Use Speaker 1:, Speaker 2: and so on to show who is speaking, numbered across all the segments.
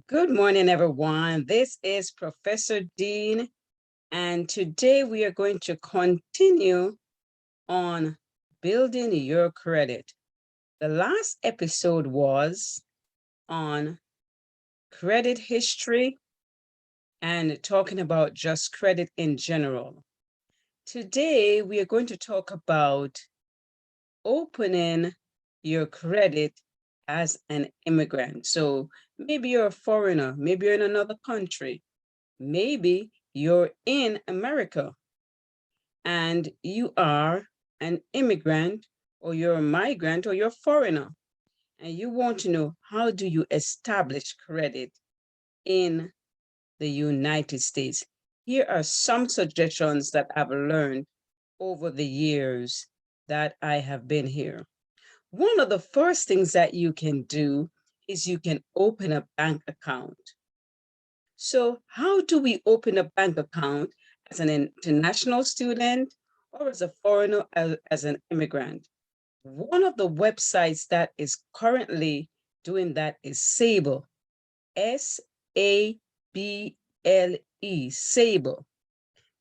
Speaker 1: Good morning, everyone. This is Professor Dean, and today we are going to continue on building your credit. The last episode was on credit history and talking about just credit in general. Today, we are going to talk about opening your credit as an immigrant. So maybe you're a foreigner, maybe you're in another country. Maybe you're in America and you are an immigrant, or you're a migrant, or you're a foreigner, and you want to know, how do you establish credit in the United States? Here are some suggestions that I've learned over the years that I have been here. One of the first things that you can do is you can open a bank account. So how do we open a bank account as an international student or as a foreigner, as an immigrant? One of the websites that is currently doing that is Sable, S-A-B-L-E, Sable.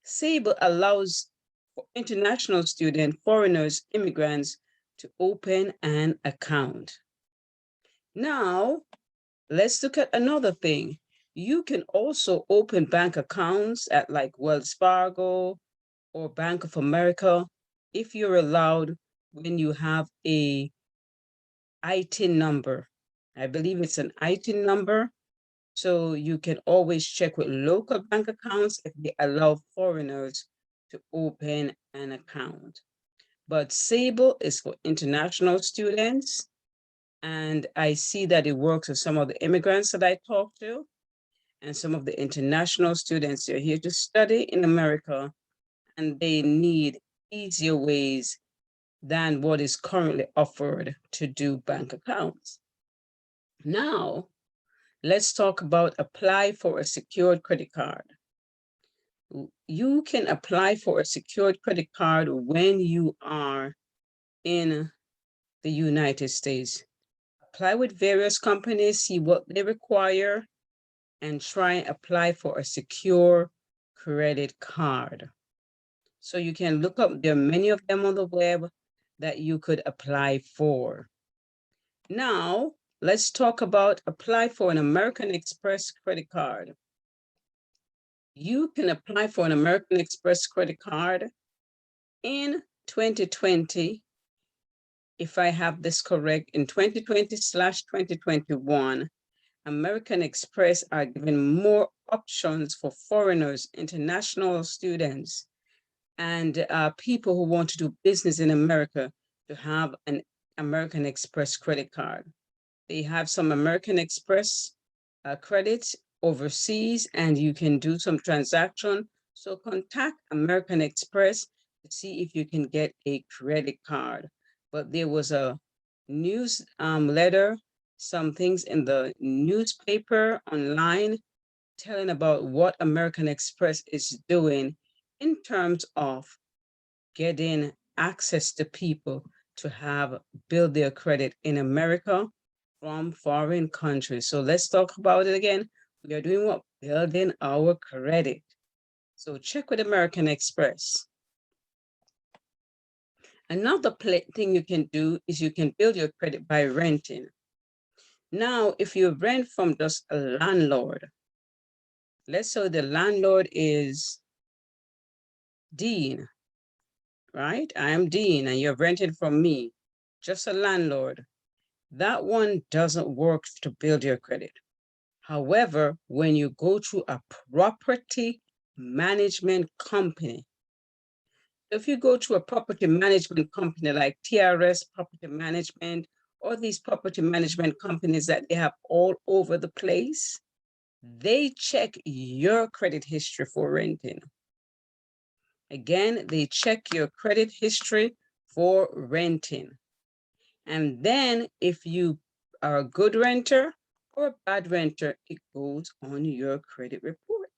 Speaker 1: Sable allows international students, foreigners, immigrants to open an account. Now, let's look at another thing. You can also open bank accounts at like Wells Fargo or Bank of America if you're allowed, when you have a ITIN number. I believe it's an ITIN number. So you can always check with local bank accounts if they allow foreigners to open an account. But Sable is for international students. And I see that it works with some of the immigrants that I talk to. And some of the international students are here to study in America, and they need easier ways than what is currently offered to do bank accounts. Now, let's talk about apply for a secured credit card. You can apply for a secured credit card when you are in the United States. Apply with various companies, see what they require, and try and apply for a secure credit card. So you can look up, there are many of them on the web that you could apply for. Now, let's talk about apply for an American Express credit card. You can apply for an American Express credit card in 2020. If I have this correct, in 2020/2021, American Express are giving more options for foreigners, international students, and people who want to do business in America to have an American Express credit card. They have some American Express credits overseas, and you can do some transaction. So contact American Express to see if you can get a credit card. But there was a news letter, some things in the newspaper online telling about what American Express is doing in terms of getting access to people to have build their credit in America from foreign countries. So let's talk about it again. We are doing what? Building our credit. So check with American Express. Another thing you can do is you can build your credit by renting. Now, if you rent from just a landlord, let's say the landlord is Dean, right? I am Dean and you're renting from me, just a landlord. That one doesn't work to build your credit. However, when you go to a property management company, if you go to a property management company like TRS Property Management, or these property management companies that they have all over the place, they check your credit history for renting. Again, they check your credit history for renting. And then if you are a good renter or a bad renter, it goes on your credit report.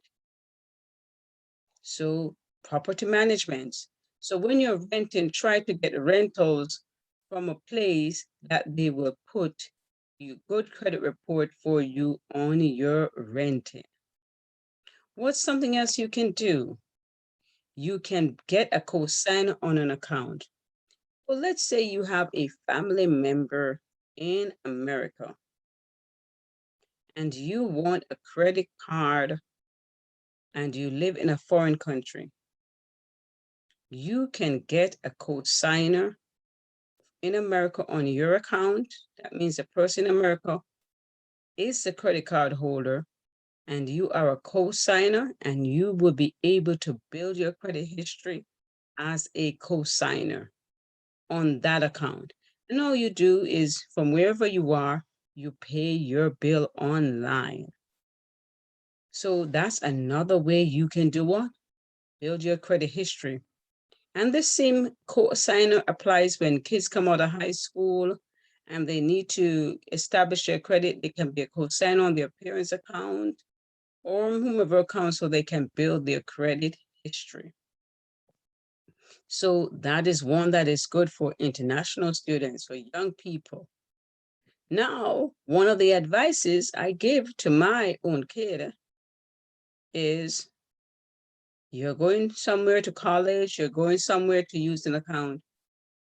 Speaker 1: So property management. So when you're renting, try to get rentals from a place that they will put good credit report for you on your renting. What's something else you can do? You can get a cosigner on an account. Well, let's say you have a family member in America and you want a credit card and you live in a foreign country. You can get a cosigner in America on your account. That means the person in America is the credit card holder and you are a cosigner, and you will be able to build your credit history as a cosigner on that account. And all you do is from wherever you are, you pay your bill online. So that's another way you can do what? Build your credit history. And the same cosigner applies when kids come out of high school and they need to establish their credit. They can be a cosigner on their parents' account or whomever account so they can build their credit history. So that is one that is good for international students, for young people. Now, one of the advices I give to my own kid is you're going somewhere to college, you're going somewhere to use an account,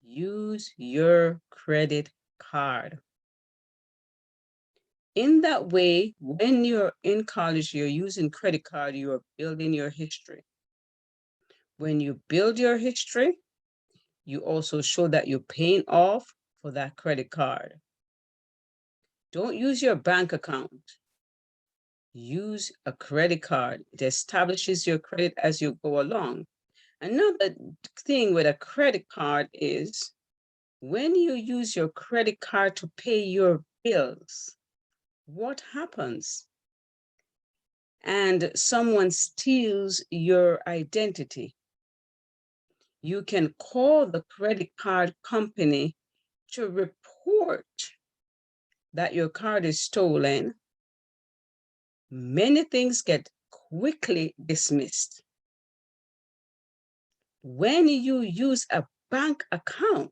Speaker 1: use your credit card. In that way, when you're in college, you're using credit card, you're building your history. When you build your history, you also show that you're paying off for that credit card. Don't use your bank account. Use a credit card. It establishes your credit as you go along. Another thing with a credit card is when you use your credit card to pay your bills, what happens? And someone steals your identity. You can call the credit card company to report that your card is stolen. Many things get quickly dismissed. When you use a bank account,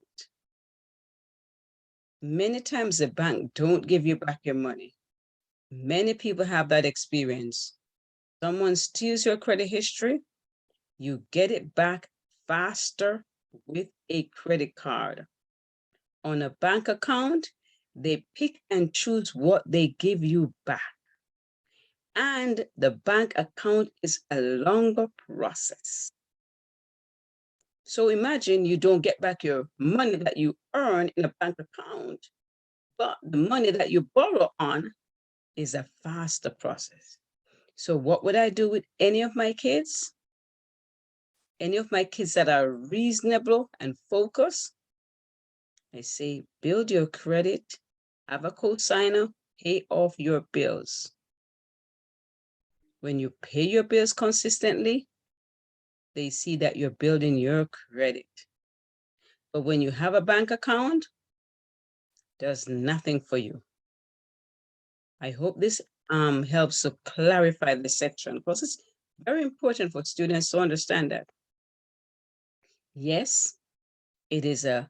Speaker 1: many times the bank don't give you back your money. Many people have that experience. Someone steals your credit history, you get it back faster with a credit card. On a bank account, they pick and choose what they give you back. And the bank account is a longer process. So imagine you don't get back your money that you earn in a bank account, but the money that you borrow on is a faster process. So what would I do with any of my kids? Any of my kids that are reasonable and focused? I say, build your credit, have a cosigner, pay off your bills. When you pay your bills consistently, they see that you're building your credit. But when you have a bank account, does nothing for you. I hope this helps to clarify this section because it's very important for students to understand that. Yes, it is a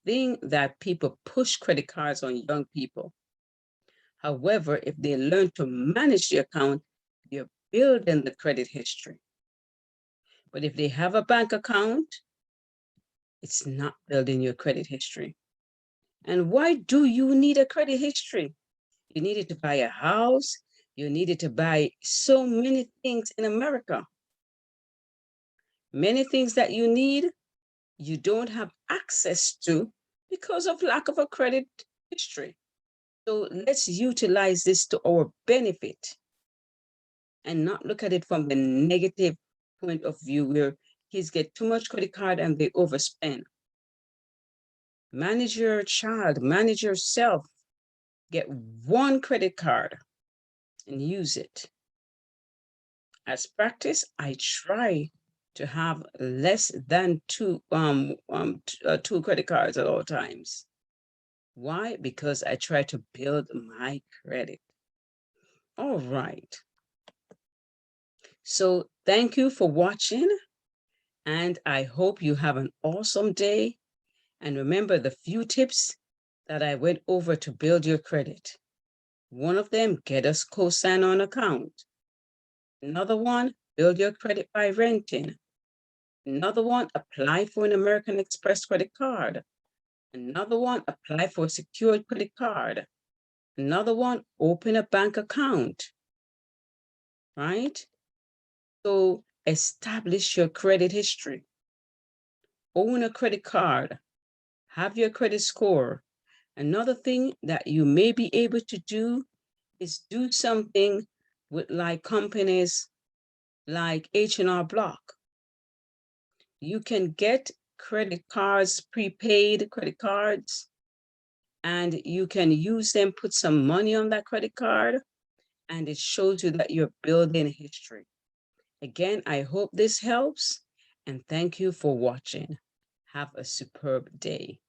Speaker 1: thing that people push credit cards on young people. However, if they learn to manage the account, they're building the credit history. But if they have a bank account, it's not building your credit history. And why do you need a credit history? You needed to buy a house. You needed to buy so many things in America. Many things that you need, you don't have access to because of lack of a credit history. So let's utilize this to our benefit and not look at it from the negative point of view where kids get too much credit card and they overspend. Manage your child, manage yourself. Get one credit card and use it. As practice, I try to have less than two credit cards at all times. Why? Because I try to build my credit. All right. So thank you for watching, and I hope you have an awesome day. And remember the few tips that I went over to build your credit. One of them, get a co-sign on account. Another one, build your credit by renting. Another one, apply for an American Express credit card. Another one, apply for a secured credit card. Another one, open a bank account, right? So establish your credit history. Own a credit card. Have your credit score. Another thing that you may be able to do is do something with like companies like H&R Block. You can get credit cards, prepaid credit cards, and you can use them, put some money on that credit card, and it shows you that you're building history. Again, I hope this helps, and thank you for watching. Have a superb day.